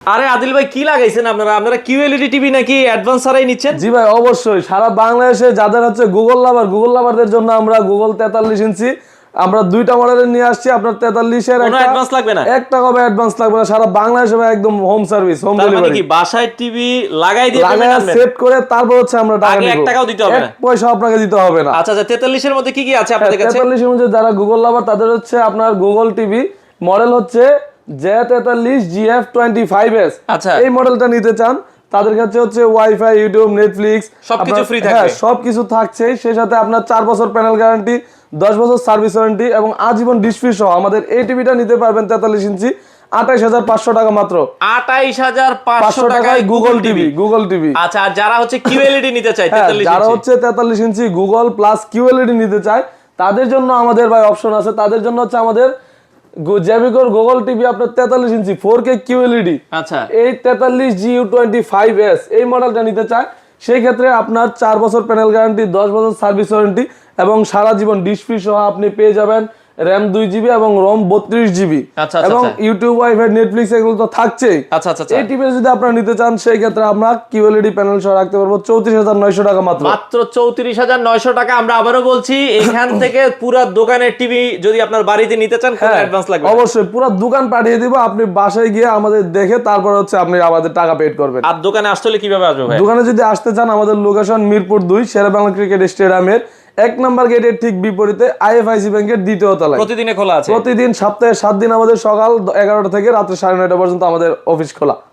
আরে আদিল ভাই কি লাগাইছেন আপনারা? আপনারা কিউএলইডি টিভি নাকি অ্যাডভান্স ছাড়াই নিচ্ছেন? জি ভাই অবশ্যই, সারা বাংলাদেশে যাদের হচ্ছে গুগল লাভারদের জন্য আমরা গুগল 43 ইঞ্চি আমরা দুইটা মডেলের নিয়ে আসছি। আপনার 43 এর কোনো অ্যাডভান্স লাগবে না? 1 টাকা অ্যাডভান্স লাগবে না। সারা বাংলাদেশে ভাই একদম হোম সার্ভিস, হোম তার মানে ডেলিভারি। কি বাসায় টিভি লাগাই দিয়ে পেমেন্ট আনবেন? সেট করে তারপর হচ্ছে আমরা টাকা আগে নিব। 1 টাকাও দিতে হবে না? 1 পয়সা আপনাকে দিতে হবে না। আচ্ছা আচ্ছা, 43 এর মধ্যে কি কি আছে আপনাদের কাছে? 43 এর মধ্যে যারা গুগল লাভার তাদের হচ্ছে আপনার গুগল টিভি মডেল হচ্ছে J43 GF25s। আচ্ছা। এই মডেলটা নিতে চান তাদের কাছে হচ্ছে ওয়াইফাই, ইউটিউব, নেটফ্লিক্স সবকিছু ফ্রি থাকবে? হ্যাঁ, সবকিছু থাকছে। সেই সাথে আপনার 4 বছর প্যানেল গ্যারান্টি, 10 বছর সার্ভিস ওয়ারেন্টি এবং আজীবন ডিশ ফ্রি সহ আমাদের এই টিভিটা নিতে পারবেন 43 ইঞ্চি 28,500 টাকা মাত্র। 28,500 টাকায় গুগল টিভি। আচ্ছা, আর যারা হচ্ছে কিউএলইডি নিতে চায় 43 যারা ইঞ্চি? হচ্ছে 43 ইঞ্চি গুগল প্লাস কিউএলইডি নিতে চায় তাদের জন্য আমাদের ভাই অপশন আছে। তাদের জন্য হচ্ছে আমাদের জ্যাভিকর গুগল টিভি আপনার 43 ইঞ্চি 4K কিউএলইডি। আচ্ছা। এই 43 GU25s এই মডেলটা নিতে চায়, সেই ক্ষেত্রে আপনার 4 বছর প্যানেল গ্যারান্টি, 10 বছর সার্ভিস ওয়ারেন্টি এবং সারা জীবন ডিশ ফ্রি সহ আপনি পেয়ে যাবেন RAM 2GB এবং ROM 32GB আচ্ছা, এবং আচ্ছা। ইউটিউব, ওয়াইফাই, নেটফ্লিক্স এগুলো তো থাকছেই। আচ্ছা আচ্ছা আচ্ছা। এই টিভি যদি আপনারা নিতে চান সেই ক্ষেত্রে আমরা কিউএলইডি প্যানেল সহ রাখতে পারবো 34,900 টাকা মাত্র। মাত্র 34,900 টাকা। আমরা আবারও বলছি, এখান থেকে পুরো দোকানের টিভি যদি আপনার বাড়িতে নিতে চান কোনো অ্যাডভান্স লাগবে না? অবশ্যই পুরো দোকান পাঠিয়ে দিব, আপনি বাসায় গিয়ে আমাদের দেখে তারপর হচ্ছে আপনি আমাদের টাকা পেড করবেন। আর দোকানে আসলে কিভাবে আসবে ভাই? দোকানে যদি আসতে চান আমাদের লোকেশন মিরপুর 2 শেরেবাংলা ক্রিকেট স্টেডিয়ামের 1 নম্বর গেটের ঠিক বিপরীতে আইএফআইসি ব্যাংকের 2য় তলায়। প্রতিদিনে খোলা আছে? প্রতিদিন সপ্তাহে 7 দিন আমাদের সকাল 11টা থেকে রাত্রে 9:30 পর্যন্ত আমাদের অফিস খোলা।